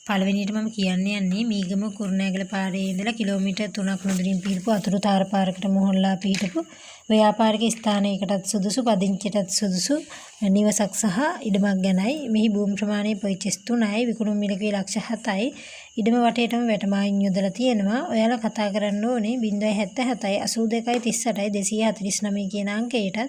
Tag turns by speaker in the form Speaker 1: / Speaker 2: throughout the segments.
Speaker 1: පළවෙනියට මම කියන්නේ මීගම කුරුණෑගල පාරේ ඉඳලා කිලෝමීටර් 3ක් නුදුරින් පිහිටපු අතුරු තාර පාරකට මොහොල්ලා පිහිටපු ව්‍යාපාරික ස්ථානයකටත් සුදුසු පදිංචියටත් සුදුසු නිවසක් සහ ඉඩමක් ගැනයි. මෙහි භූමි ප්‍රමාණය පර්චේස් 3යි, විකුණුම් මිලකේ ලක්ෂ 7යි. ඉඩම වටේටම වැටමායින් යොදලා තියෙනවා. ඔයාලා කතා කරන්න ඕනේ 077යි 82යි 38යි 249 කියන අංකයටත්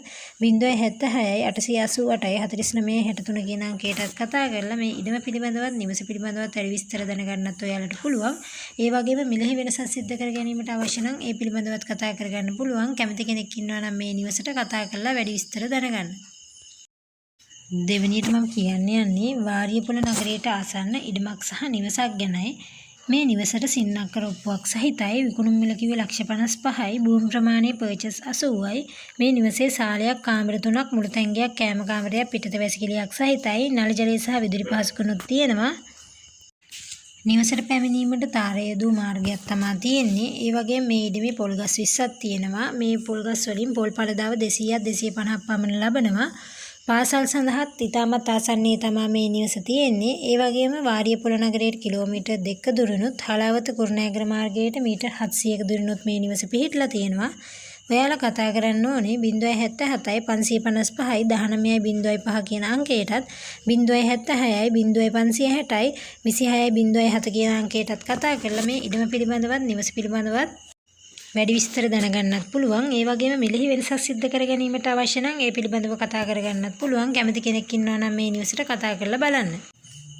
Speaker 1: 076යි 888යි 49 63 කියන අංකයටත් කතා කරලා මේ ඉඩම පිළිබඳවත් නිවස පිළිබඳවත් වැඩි විස්තර දැනගන්නත් ඔයාලට පුළුවන්. ඒ වගේම මිලෙහි වෙනසක් සිද්ධ කර ගැනීමට අවශ්‍ය නම් ඒ පිළිබඳවත් කතා කරගන්න පුළුවන්. කැමති කෙනෙක් ඉන්නවා නම් මේ නිවසට කතා කරලා වැඩි විස්තර දැනගන්න. දෙවෙනියට මම කියන්නේ වාරියපොළ නගරයට ආසන්න ඉඩමක් සහ නිවසක් ගැනයි. මේ නිවසට සින්නක්කර ඔප්පුවක් සහිතයි. විකුණුම් මිල කිව්වේ ලක්ෂ 55යි. භූමි ප්‍රමාණය පර්චේස් 80යි. මේ නිවසේ සාලයක්, කාමර 3ක්, මුළු තැන්ගයක්, කෑම කාමරයක්, පිටත වැසිකිළියක් සහිතයි. නල ජලය සහ විදුලි පහසුකම්ත් තියෙනවා. නිවසට පැමිණීමට තාරයේදූ මාර්ගයක් තමයි තියෙන්නේ. ඒ වගේම මේ ඉඩමේ පොල් ගස් 20ක් තියෙනවා. මේ පොල් ගස් වලින් පොල් පළදාව 200ක් 250ක් පමණ ලබනවා. පාසල් සඳහාත් ඉතාමත් ආසන්නයේ තමයි මේ නිවස තියෙන්නේ. ඒ වගේම වාරියපොළ නගරයට කිලෝමීටර් 2ක දුරනුත් හලාවත කුරුණෑගල මාර්ගයට මීටර් 700ක දුරනුත් මේ නිවස පිහිටලා තියෙනවා. ඔයාලා කතා කරන්න ඕනේ 077යි 555යි 19.05 කියන අංකයටත් 076යි 0560යි 26.07 කියන අංකයටත් කතා කරලා මේ ඉඩම පිළිබඳවත් නිවස පිළිබඳවත් වැඩි විස්තර දැනගන්නත් පුළුවන්. ඒ වගේම මිලෙහි වෙනසක් සිද්ධ කර ගැනීමට අවශ්‍ය නම් ඒ පිළිබඳව කතා කරගන්නත් පුළුවන්. කැමති කෙනෙක් ඉන්නවා නම් මේ නිවසට කතා කරලා බලන්න.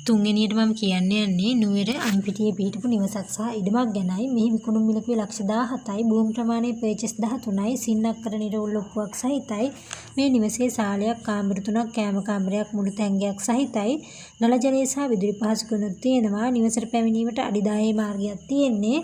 Speaker 1: තුන්වෙනියට මම කියන්නේ නුවර අන්පිටියේ පිහිටපු නිවසක් සහ ඉඩමක් ගැනයි. මෙහි විකුණුම් මිල කිව්වේ ලක්ෂ 17යි. භූමි ප්‍රමාණය පර්චේස් 13යි. සින්නක්කර නිරවුල් ඔප්පුවක් සහිතයි. මේ නිවසේ සාලයක්, කාමර 3ක්, කෑම කාමරයක්, මුළු තැන්ගයක් සහිතයි. නල ජලය සහ විදුලි පහසුකම්ත් තියෙනවා. නිවසට පැමිණීමට අඩි 10 මාර්ගයක් තියෙන්නේ.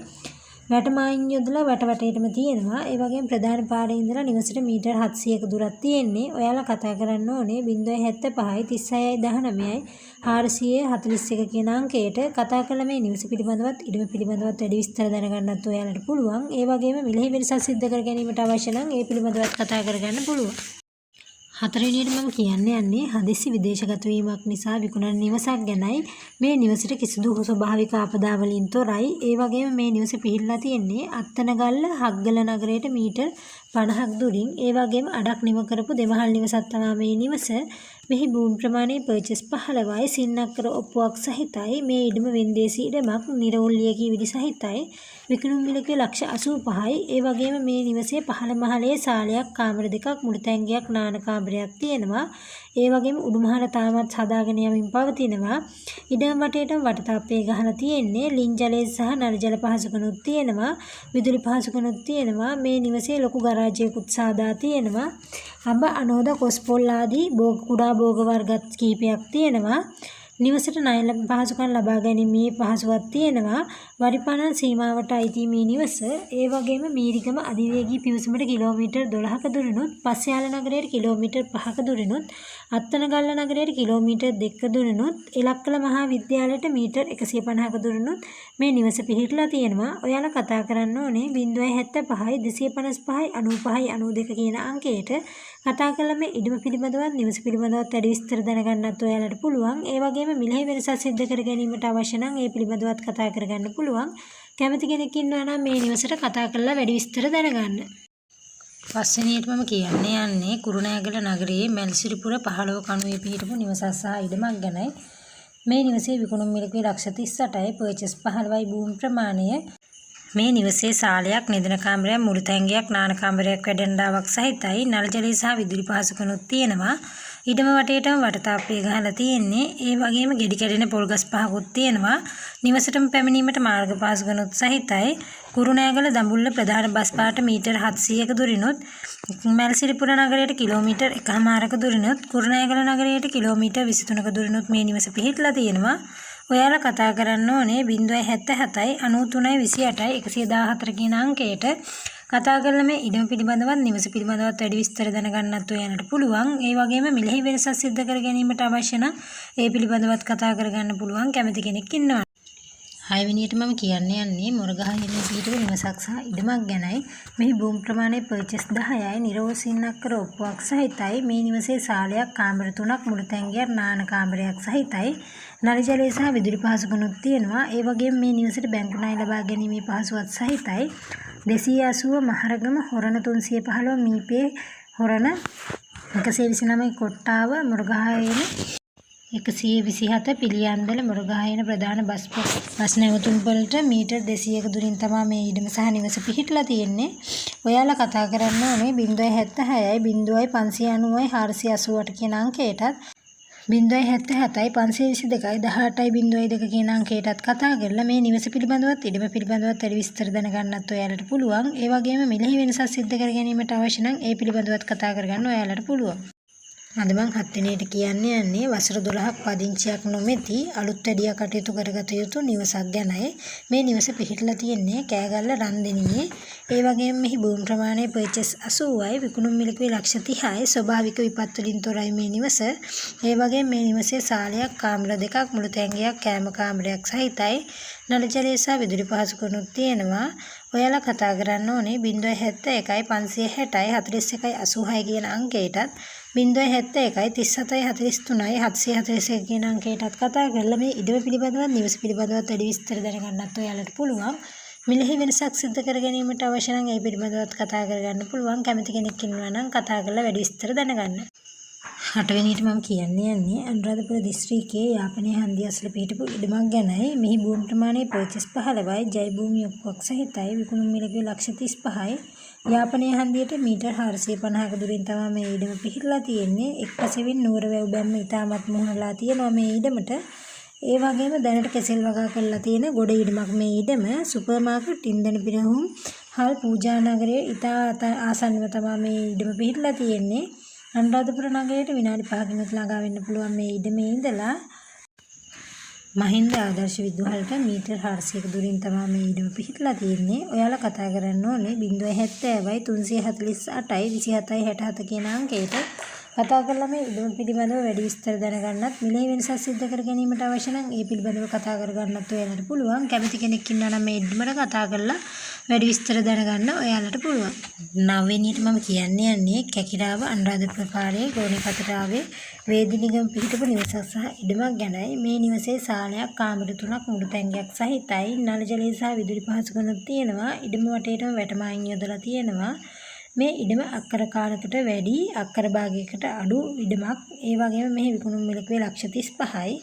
Speaker 1: වැටමායින් යොදලා වටේටම තියෙනවා. ඒ වගේම ප්‍රධාන පාරේ ඉඳලා නිවසට මීටර් 700ක දුරක් තියෙන්නේ. ඔයාලා කතා කරන්න ඕනේ 075යි 36යි 19යි 441 කියන අංකයට. කතා කළ මේ නිවස පිළිබඳවත් ඉඩම පිළිබඳවත් වැඩි විස්තර දැනගන්නත් ඔයාලට පුළුවන්. ඒ වගේම මිලෙහි වෙනසක් සිද්ධ කර ගැනීමට අවශ්‍ය නම් ඒ පිළිබඳවත් කතා කරගන්න පුළුවන්. හතරවෙනියට මම කියන්නේ හදිසි විදේශගත වීමක් නිසා විකුණන නිවසක් ගැනයි. මේ නිවසට කිසිදු ස්වභාවික ආපදා වලින් තොරයි. ඒ වගේම මේ නිවස පිහිටලා තියෙන්නේ අත්තනගල්ල හග්ගල නගරයට මීටර් 50ක් දුරින්. ඒ වගේම අඩක් නිම කරපු දෙමහල් නිවසක් තමයි මේ නිවස. මෙහි භූමි ප්‍රමාණය පර්චේස් 15යි. සින්නක්කර ඔප්පුවක් සහිතයි. මේ ඉඩම වෙන්දේසි ඉඩමක්, නිරවුල් ලියකී විදි සහිතයි. විකුණුම් මිල කිව්වේ ලක්ෂ 85යි. ඒ වගේම මේ නිවසේ පහළ මහලේ සාලයක්, කාමර 2ක්, මුළු තැන්ගයක්, නාන කාමරයක් තියෙනවා. ඒ වගේම උඩුමහල තාමත් හදාගෙන යමින් පවතිනවා. ඉඩම් වටේටම වටතාප්පේ ගහලා තියෙන්නේ. ලින් ජලය සහ නල ජල පහසුකම්ත් තියෙනවා. විදුලි පහසුකම්ත් තියෙනවා. මේ නිවසේ ලොකු ගරාජයකුත් සාදා තියෙනවා. අඹ, අනෝද, කොස්පොල් ආදී කුඩා භෝග වර්ගත් කීපයක් තියෙනවා. නිවසට ණය පහසුකම් ලබා ගැනීමේ පහසුවක් තියෙනවා. වරිපණන් සීමාවට අයිති මේ නිවස. ඒ වගේම මීරිගම අධිවේගී පිවිසුමට කිලෝමීටර් 12ක දුරනුත්, පස්යාල නගරයට කිලෝමීටර් 5ක දුරනුත්, අත්තනගල්ල නගරයට කිලෝමීටර් 2ක දුරනුත්, ඉලක්කල මහා විද්‍යාලයට මීටර් 150ක දුරනුත් මේ නිවස පිහිටලා තියෙනවා. ඔයාලා කතා කරන්න ඕනේ 075යි 255යි 95යි 92 කියන අංකයට. කතා කළා මේ ඉඩම පිළිබඳවත් නිවස පිළිබඳවත් වැඩි විස්තර දැනගන්නත් ඔයාලට පුළුවන්. ඒ වගේම මිලෙහි වෙනසක් සිද්ධ කර ගැනීමට අවශ්‍ය නම් ඒ පිළිබඳවත් කතා කරගන්න පුළුවන්. කැමති කෙනෙක් ඉන්නවා නම් මේ නිවසට කතා කරලා වැඩි විස්තර දැනගන්න. පස්වෙනියට මම කියන්නේ කුරුණෑගල නගරයේ මැල්සිරිපුර 15 කණුවේ පිහිටපු නිවසක් සහ ඉඩමක් ගැනයි. මේ නිවසේ විකුණුම් මිල කිව්වේ ලක්ෂ 38යි. පර්චේස් 15යි. භූමි ප්‍රමාණය මේ නිවසේ සාලයක්, නිදන කාමරයක්, මුළු තැන්ගයක්, නාන කාමරයක්, වැඩෙන්ඩාවක් සහිතයි. නල ජලය සහ විදුලි පහසුකම්ත් තියෙනවා. ඉඩම වටේටම වටතාප්පේ ගහලා තියෙන්නේ. ඒ වගේම ගෙඩි කැඩෙන පොල් ගස් 5කුත් තියෙනවා. නිවසටම පැමිණීමට මාර්ග පහසුකම්ත් සහිතයි. කුරුණෑගල දඹුල්ල ප්‍රධාන බස් පාට මීටර් 700ක දුරිනුත්, මැල්සිරිපුර නගරයට කිලෝමීටර් 1මාරක දුරිනුත්, කුරුණෑගල නගරයට කිලෝමීටර් 23ක දුරිනුත් මේ නිවස පිහිටලා තියෙනවා. ඔයාලා කතා කරන්න ඕනේ 077යි 93යි 28යි 114 කියන අංකයට. කතා කරලා මේ ඉඩම පිළිබඳවත් නිවස පිළිබඳවත් වැඩි විස්තර දැනගන්නත් ඔයාලට පුළුවන්. ඒ වගේම මිලෙහි වෙනසක් සිද්ධ කර ගැනීමට අවශ්‍ය නම් ඒ පිළිබඳවත් කතා කරගන්න පුළුවන්. කැමති කෙනෙක් ඉන්නවා. හයවෙනියට මම කියන්න යන්නේ මොරගහයෙහි පිහිටපු නිවසක් සහ ඉඩමක් ගැනයි. මෙහි භූමි ප්‍රමාණය පර්චස් 10යි. නිරවුල් සින්නක්කර ඔප්පුවක් සහිතයි. මේ නිවසේ සාලයක්, කාමර 3ක්, මුළු තැන්ගයක්, නාන කාමරයක් සහිතයි. නල ජලය සහ විදුලි පහසුකම්ක් තියෙනවා. ඒ වගේම මේ නිවසට බැංකු ණය ලබා ගැනීමේ පහසුවත් සහිතයි. 280 මහරගම හොරණ 315 මීපේ හොරණ 129 කොට්ටාව මොරගහයෙහි 127 පිළියන්දල මොරගහයන ප්‍රධාන බස් නැවතුම් වලට මීටර් 200ක දුරින් තමයි මේ ඉඩම සහ නිවස පිහිටලා තියෙන්නේ. ඔයාලා කතා කරන්න ඕනේ 076යි 0590යි 488 කියන අංකයටත් 077යි 522යි 18යි 02 කියන අංකයටත් කතා කරලා මේ නිවස පිළිබඳවත් ඉඩම පිළිබඳවත් වැඩි විස්තර දැනගන්නත් ඔයාලට පුළුවන්. ඒ වගේම මිලෙහි වෙනසක් සිද්ධ කර ගැනීමට අවශ්‍ය නම් ඒ පිළිබඳවත් කතා කරගන්න ඔයාලට පුළුවන්. අද මම 7 වෙනියට කියන්න යන්නේ වසර 12ක් පදිංචියක් නොමැති අලුත් වැඩියා කටයුතු කරගත යුතු නිවසක් ගැනයි. මේ නිවස පිහිටලා තියෙන්නේ කෑගල්ල රන්දෙනියේ. ඒ වගේම මෙහි භූමි ප්‍රමාණය පර්චස් 80යි. විකුණුම් මිලකුවේ ලක්ෂ 30යි. ස්වභාවික විපත් වලින් තොරයි මේ නිවස. ඒ වගේම මේ නිවසේ සාලයක්, කාමර දෙකක්, මුළු තැන්ගයක්, කෑම කාමරයක් සහිතයි. නල ජලය සහ විදුලි පහසුකම්ක් තියෙනවා. ඔයාලා කතා කරන්න ඕනේ 071යි 560යි 41යි 86 කියන අංකයටත් 071යි 37යි 43යි 741 කියන අංකයටත් කතා කරලා මේ ඉඩම පිළිබඳව නිවස පිළිබඳව වැඩි විස්තර දැනගන්නත් ඔයාලට පුළුවන්. මිලෙහි වෙනසක් සිදු කර ගැනීමට අවශ්‍ය නම් ඒ පිළිබඳවත් කතා කරගන්න පුළුවන්. කැමති කෙනෙක් ඉන්නවා නම් කතා කරලා වැඩි විස්තර දැනගන්න. 8 වෙනියට මම කියන්න යන්නේ අනුරාධපුර දිස්ත්‍රික්කයේ යාපනයේ හන්දිය අසල පිහිටපු ඉඩමක් ගැනයි. මෙහි භූමි ප්‍රමාණය පර්චස් 15යි. ජය භූමි ඔප්පුවක් සහිතයි. විකුණුම් මිලකුවේ ලක්ෂ 35යි. යාපනයේ හන්දියට මීටර් 450ක දුරින් තමයි මේ ඉඩම පිහිටලා තියෙන්නේ. එක් පසෙවින් නුවර වැව් බැම්ම ඉතාමත් මුහුණලා තියෙනවා මේ ඉඩමට. ඒ වගේම දැනට කෙසෙල් වගා කරලා තියෙන ගොඩ ඉඩමක් මේ ඉඩම. සුපර් මාකට්, ඉන්ධන පිරහුම්, හල් පූජා නගරයේ ඉතා ආසන්නව තමයි මේ ඉඩම පිහිටලා තියෙන්නේ. අනුරාධපුර නගරයට විනාඩි 5කින් ළඟා වෙන්න පුළුවන් මේ ඉඩමේ ඉඳලා. මහින්ද ආදර්ශ විදුහලට මීටර් 400ක දුරින් තමයි මේ ඉඩම පිහිටලා තියෙන්නේ. ඔයාලා කතා කරන්න ඕනේ 070යි 348යි 27යි 67 කියන අංකයට. කතා කරලා මේ ඉඩම පිළිබඳව වැඩි විස්තර දැනගන්නත් මිලේ වෙනසක් සිද්ධ කර ගැනීමට අවශ්‍ය නම් ඒ පිළිබඳව කතා කරගන්නත් ඔයාලට පුළුවන්. කැමති කෙනෙක් ඉන්නවා නම් මේ ඉඩමට කතා කරලා වැඩි විස්තර දැනගන්න ඔයාලට පුළුවන්. 9 වෙනියට මම කියන්න යන්නේ කැකිරාව අනුරාධපුර පාරේ ගෝණිපතරාවේ වේදිනිගම පිහිටපු නිවසක් සහ ඉඩමක් ගැනයි. මේ නිවසේ සාලයක්, කාමර 3ක්, මුළු තැන්ගයක් සහිතයි. නල ජලය සහ විදුලි පහසුකම්ක් තියෙනවා. ඉඩම වටේටම වැටමායින් යොදලා තියෙනවා. මේ ඉඩම අක්කර කාලකට වැඩි අක්කර භාගයකට අඩු ඉඩමක්. ඒ වගේම මෙහි විකුණුම් මිලකුවේ ලක්ෂ 35යි.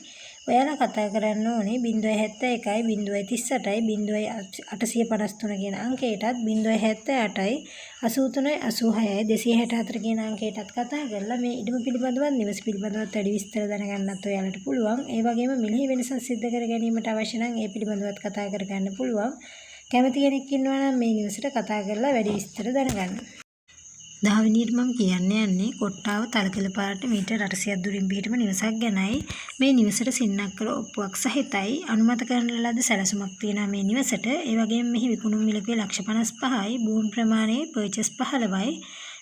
Speaker 1: ඔයාලා කතා කරන්න ඕනේ 071යි 038යි 0853 කියන අංකයටත් 078යි 83යි 86යි 264 කියන අංකයටත් කතා කරලා මේ ඉඩම පිළිබඳව නිවස පිළිබඳව වැඩි විස්තර දැනගන්නත් ඔයාලට පුළුවන්. ඒ වගේම මිලෙහි වෙනසක් සිද්ධ කර ගැනීමට අවශ්‍ය නම් ඒ පිළිබඳවත් කතා කරගන්න පුළුවන්. කැමති කෙනෙක් ඉන්නවා නම් මේ නිවසට කතා කරලා වැඩි විස්තර දැනගන්න. 10 වෙනියට මම කියන්න යන්නේ කොට්ටාව තලකල පාරට මීටර් 800ක් දුරින් පිහිටම නිවසක් ගැනයි. මේ නිවසට සින්නක්කර ඔප්පුවක් සහිතයි. අනුමත කරන ලද සැලසුමක් තියෙනවා මේ නිවසට. ඒ වගේම මෙහි විකුණුම් මිලකුවේ ලක්ෂ 55යි. භූමි ප්‍රමාණය පර්චස් 15යි.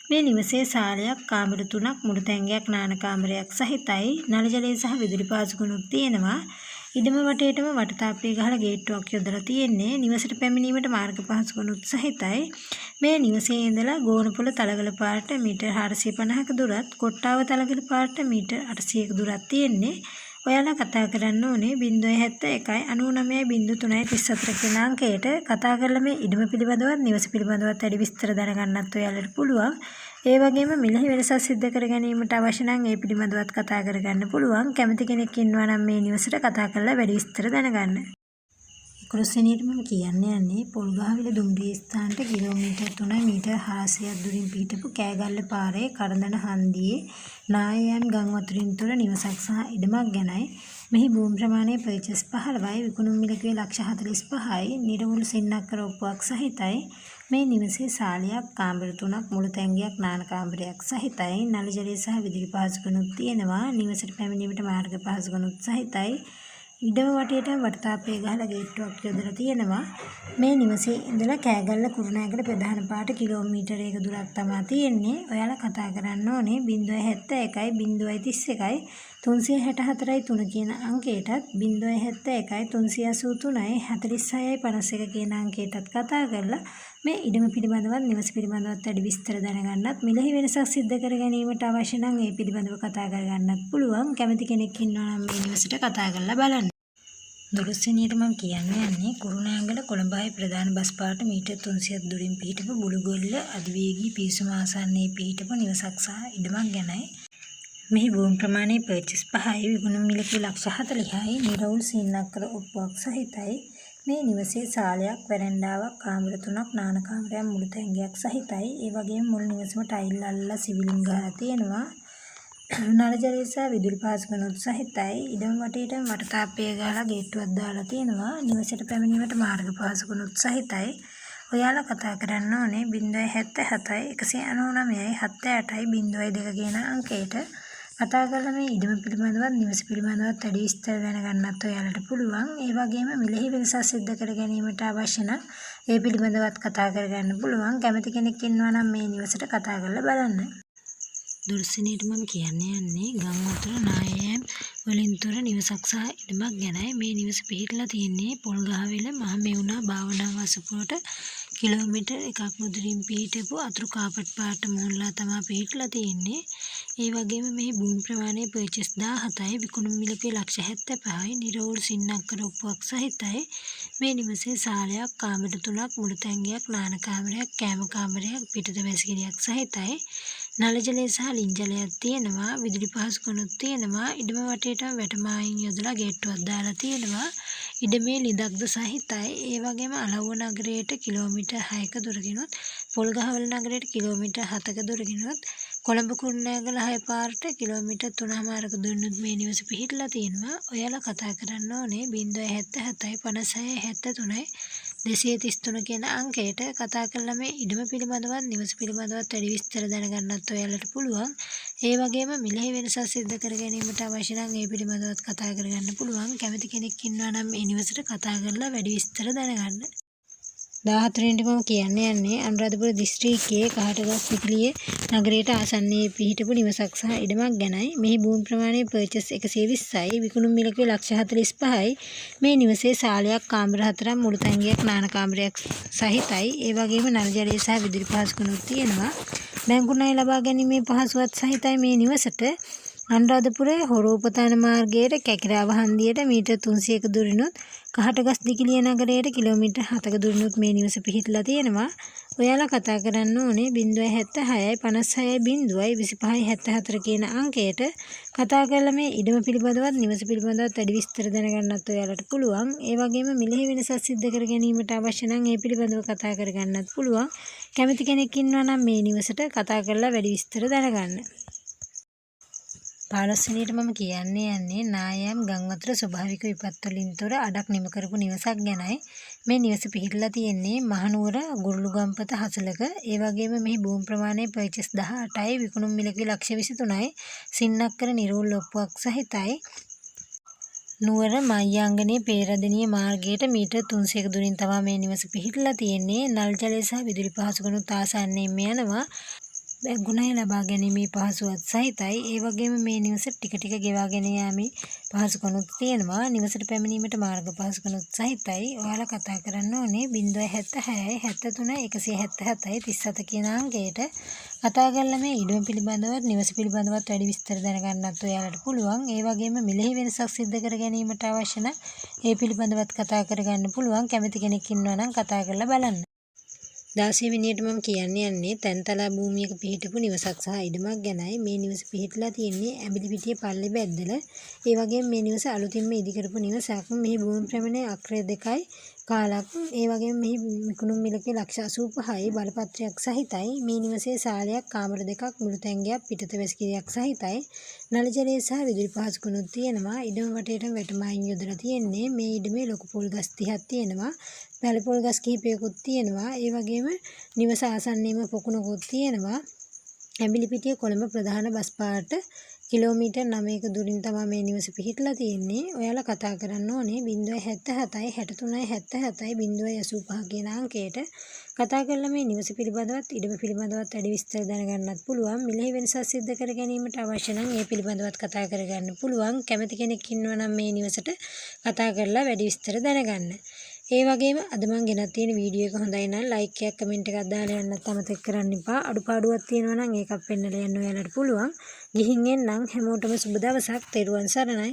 Speaker 1: මේ නිවසේ සාලයක්, කාමර 3ක්, මුළු තැන්ගයක්, නාන කාමරයක් සහිතයි. නල ජලය සහ විදුලි පහසුකම්ක් තියෙනවා. ඉඩම වටේටම වටතාප්පිය ගහලා ගේට්ටුවක් යොදලා තියෙන්නේ. නිවසට පැමිණීමට මාර්ග පහසුකම්ක් සහිතයි. මේ නිවසේ ඉඳලා ගෝනපොළ තලගල පාරට මීටර් 450ක දුරත්, කොට්ටාව තලගල පාරට මීටර් 800ක දුරක් තියෙන්නේ. ඔයාලා කතා කරන්න ඕනේ 071යි 99යි 03යි 34 කියන අංකයට. කතා කරලා මේ ඉඩම පිළිබඳවත් නිවස පිළිබඳවත් වැඩි විස්තර දැනගන්නත් ඔයාලට පුළුවන්. ඒ වගේම මිලෙහි වෙනසක් සිද්ධ කර ගැනීමට අවශ්‍ය නම් ඒ පිළිබඳවත් කතා කරගන්න පුළුවන්. කැමති කෙනෙක් ඉන්නවා නම් මේ නිවසට කතා කරලා වැඩි විස්තර දැනගන්න. 11 වෙනියට මම කියන්න යන්නේ පොල්ගහවිල දුම්රිය ස්ථානට කිලෝමීටර් 3යි මීටර් 400ක් දුරින් පිහිටපු කෑගල්ල පාරේ කරඳන හන්දියේ නායයන් ගම් වතුරින් තුල නිවසක් සහ ඉඩමක් ගැනයි. මෙහි භූමි ප්‍රමාණය පර්චස් 15යි. විකුණුම් මිලකුවේ ලක්ෂ 45යි. නිරවුල් සින්නක්කර ඔප්පුවක් සහිතයි. මේ නිවසේ සාලයක්, කාමර 3ක්, මුළු තැන්ගයක්, නාන කාමරයක් සහිතයි. නල ජලය සහ විදුලි පහසුකම්ක් තියෙනවා. නිවසට පැමිණීමට මාර්ග පහසුකම්ක් සහිතයි. ඉඩම වටේට වටතාපය ගහලා ගේට්ටුවක් යොදලා තියෙනවා. මේ නිවසේ ඉඳලා කෑගල්ල කුරුණෑගල ප්‍රධාන පාට කිලෝමීටරයක දුරක් තමයි තියෙන්නේ. ඔයාලා කතා කරන්න ඕනේ 071 031 364 3 කියන අංකයටත් 071 383 46 51 කියන අංකයටත් කතා කරලා මේ ඉඩම පිළිබඳවත් නිවස පිළිබඳවත් වැඩි විස්තර දැනගන්නත් මිලහි වෙනසක් සිද්ධ කර ගැනීමට අවශ්‍ය නම් ඒ පිළිබඳව කතා කරගන්නත් පුළුවන්. කැමති කෙනෙක් ඉන්නවා නම් මේ නිවසට කතා කරලා බලන්න. 12 වෙනියට මම කියන්නේ කුරුණෑගල කොළඹයි ප්‍රධාන බස් පාට මීටර් 300ක් දුරින් පිහිටපු බුළුගොල්ල අධිවේගී පිවිසුම ආසන්නයේ පිහිටපු නිවසක් සහ ඉඩමක් ගැනයි. මෙහි භූමි ප්‍රමාණය පර්චස් 5යි විකුණුම් මිල ලක්ෂ 40යි නිරවුල් සීනක්කර ඔප්පුවක් සහිතයි. මේ නිවසේ සාලයක් වැරැන්ඩාවක් කාමර 3ක් නාන කාමරයක් මුළු තැන්ගයක් සහිතයි. ඒ වගේම මුළු නිවසම ටයිල් අල්ලලා සිවිලින් ගහලා තියෙනවා. නල ජලය සහ විදුලි පහසුකම්ත් සහිතයි. ඉඩම වටේට වටතාපය ගහලා ගේට්ටුවක් දාලා තියෙනවා. නිවසට පැමිණීමට මාර්ග පහසුකම්ත් සහිතයි. ඔයාලා කතා කරන්න ඕනේ 077 199 78යි 02 කියන අංකයට. කතා කරලා මේ ඉඩම පිළිබඳවත් නිවස පිළිබඳවත් වැඩි විස්තර දැනගන්නත් ඔයාලට පුළුවන්. ඒ වගේම මිලහි වෙනසක් සිද්ධ කර ගැනීමට අවශ්‍ය නම් ඒ පිළිබඳවත් කතා කරගන්න පුළුවන්. කැමති කෙනෙක් ඉන්නවා නම් මේ නිවසට කතා කරලා බලන්න. 12 වෙනියට මම යන්නේ ගම්වතුර නායයන් වලින් තොර නිවසක් සහ ඉඩමක් ගැනයි. මේ නිවස පිහිටලා තියෙන්නේ පොල්ගහවෙල මහමෙවුනා භාවනා වසපුවට කිලෝමීටර් 1ක් මුදුරින් පිහිටපු අතුරු කාපට් පාට මොහොල්ලා තමයි පිහිටලා තියෙන්නේ. ඒ වගේම මේ භූමි ප්‍රමාණය පර්චස් 17යි විකුණුම් මිල ලක්ෂ 75යි නිරවුල් සින්නක්කර ඔප්පුවක් සහිතයි. මේ නිවසේ සාලයක් කාමර 3ක් මුළු තැන්ගයක් නාන කාමරයක් කෑම කාමරයක් පිටත වැසිකිළියක් සහිතයි. නල ජලය සහ ලින් ජලයක් තියෙනවා. විදුලි පහසුකම්ත් තියෙනවා. ඉඩම වටේට වැටමායින් යොදලා ගේට්ටුවක් දාලා තියෙනවා. ඉඩමේ ලිඳක්ද සහිතයි. ඒ වගේම අලව්ව නගරයට කිලෝමීටර් 6ක දුරකිනුත් පොල්ගහවල නගරයට කිලෝමීටර් 7ක දුරකිනුත් කොළඹ කුරුණෑගල 6 පාරට කිලෝමීටර් 3මාරක දුරනුත් මේ නිවස පිහිටලා තියෙනවා. ඔයාලා කතා කරන්න ඕනේ 077 56 73 233 කියන අංකයට. කතා කරලා මේ ඉඩම පිළිබඳවත් නිවස පිළිබඳවත් වැඩි විස්තර දැනගන්නත් ඔයාලට පුළුවන්. ඒ වගේම මිලහි වෙනසක් සිද්ධ කර ගැනීමට අවශ්‍ය නම් ඒ පිළිබඳවත් කතා කරගන්න පුළුවන්. කැමති කෙනෙක් ඉන්නවා නම් මේ නිවසට කතා කරලා වැඩි විස්තර දැනගන්න. 14 වෙනිට මම යන්නේ අනුරාධපුර දිස්ත්‍රික්කයේ කහටගස් විකිලිය නගරයට ආසන්නයේ පිහිටපු නිවසක් සහ ඉඩමක් ගැනයි. මෙහි භූමි ප්‍රමාණය පර්චස් 120යි විකුණුම් මිල 1,45,000යි. මේ නිවසේ සාලයක් කාමර 4ක් මුළු තැන්ගයක් නාන කාමරයක් සහිතයි. ඒ වගේම නල ජලය සහ විදුලි පහසුකම්ත් තියෙනවා. බැංකු ණය ලබා ගැනීමේ පහසුවත් සහිතයි මේ නිවසට. අනුරාධපුර හොරෝපතන මාර්ගයේ කැකිරාව හන්දියට මීටර් 300ක දුරිනුත් කහටගස් දිකිලිය නගරයට කිලෝමීටර් 7ක දුරිනුත් මේ නිවස පිහිටලා තියෙනවා. ඔයාලා කතා කරන්න ඕනේ 076 56 25 74 කියන අංකයට. කතා කරලා මේ ඉඩම පිළිබඳවත් නිවස පිළිබඳවත් වැඩි විස්තර දැනගන්නත් ඔයාලට පුළුවන්. ඒ වගේම මිලහි වෙනසක් සිද්ධ කර ගැනීමට අවශ්‍ය නම් ඒ පිළිබඳව කතා කරගන්නත් පුළුවන්. කැමති කෙනෙක් ඉන්නවා නම් මේ නිවසට කතා කරලා වැඩි විස්තර දැනගන්න. 15 වෙනියට මම යන්නේ නායම් ගංවතුර ස්වභාවික විපත් වලින් තොර අඩක් නිම කරපු නිවසක් ගැනයි. මේ නිවස පිහිටලා තියෙන්නේ මහනුවර ගුරුළුගම්පත හසලක. ඒ වගේම මෙහි භූමි ප්‍රමාණය පර්චස් 18යි විකුණුම් මිල ලක්ෂ 23යි සින්නක්කර නිරෝල් ඔප්පුවක් සහිතයි. නුවර මයංගනේ පේරදෙනිය මාර්ගයට මීටර් 300ක දුරින් තමයි මේ නිවස පිහිටලා තියෙන්නේ. නල් ජලය සහ විදුලි පහසුකම්ත් ආසන්නයෙන්ම යනවා. බැංකු ණය ලබා ගැනීමේ පහසුවත් සහිතයි. ඒ වගේම මේ නිවස ටික ටික ගෙවාගෙන යාමේ පහසුකම්ත් තියෙනවා. නිවසට පැමිණීමට මාර්ග පහසුකම්ත් සහිතයි. ඔයාලා කතා කරන්න ඕනේ 076 73 177 37 කියන අංකයට. කතා කරලා මේ ඉඩම පිළිබඳවත් නිවස පිළිබඳවත් වැඩි විස්තර දැනගන්නත් ඔයාලට පුළුවන්. ඒ වගේම මිලහි වෙනසක් සිද්ධ කර ගැනීමට අවශ්‍ය නම් ඒ පිළිබඳවත් කතා කරගන්න පුළුවන්. කැමති කෙනෙක් ඉන්නවා නම් කතා කරලා බලන්න. 16 වෙනියට මම යන්නේ තැන්තලා භූමියක පිහිටපු නිවසක් සහ ඉඩමක් ගැනයි. මේ නිවස පිහිටලා තියෙන්නේ ඇඹිලිපිටිය පල්ලේ බැද්දල. ඒ වගේම මේ නිවස අලුතින්ම ඉදිකරපු නිවසක්. මෙහි භූමි ප්‍රමාණය අක්‍රය 2යි කාලක්. ඒ වගේම මෙහි විකුණුම් මිල ලක්ෂ 85යි බලපත්‍රයක් සහිතයි. මේ නිවසේ සාලයක් කාමර 2ක් මුළු තැන්ගයක් පිටත වැසිකිළියක් සහිතයි. නල ජලය සහ විදුලි පහසුකම්ත් තියෙනවා. ඉඩම වටේට වැටමායින් යොදලා තියෙන්නේ. මේ ඉඩමේ ලොකු පොල් ගස් 30ක් තියෙනවා. පැලපොල් ගස් කිහිපයකුත් තියෙනවා. ඒ වගේම නිවස ආසන්නයේම පොකුණකුත් තියෙනවා. ඇඹිලිපිටිය කොළඹ ප්‍රධාන බස් පාට කිලෝමීටර් 9ක දුරින් තමයි මේ නිවස පිහිටලා තියෙන්නේ. ඔයාලා කතා කරන්න ඕනේ 077 63 77 085 කියන අංකයට. කතා කරලා මේ නිවස පිළිබඳවත් ඉඩම පිළිබඳවත් වැඩි විස්තර දැනගන්නත් පුළුවන්. මිලෙහි වෙනසක් සිදු කර ගැනීමට අවශ්‍ය නම් ඒ පිළිබඳවත් කතා කරගන්න පුළුවන්. කැමති කෙනෙක් ඉන්නවා නම් මේ නිවසට කතා කරලා වැඩි විස්තර දැනගන්න. ඒ වගේම අද මම ගෙනත් තියෙන වීඩියෝ එක හොඳයි නම් ලයික් එකක් කමෙන්ට් එකක් දාලා යන්නත් අමතක කරන්න එපා. අඩුපාඩුවක් තියෙනවා නම් ඒකත් පෙන්නලා යන්න ඔයාලට පුළුවන්. ගිහින් එන්නම් හැමෝටම සුබ දවසක්. තෙරුවන් සරණයි.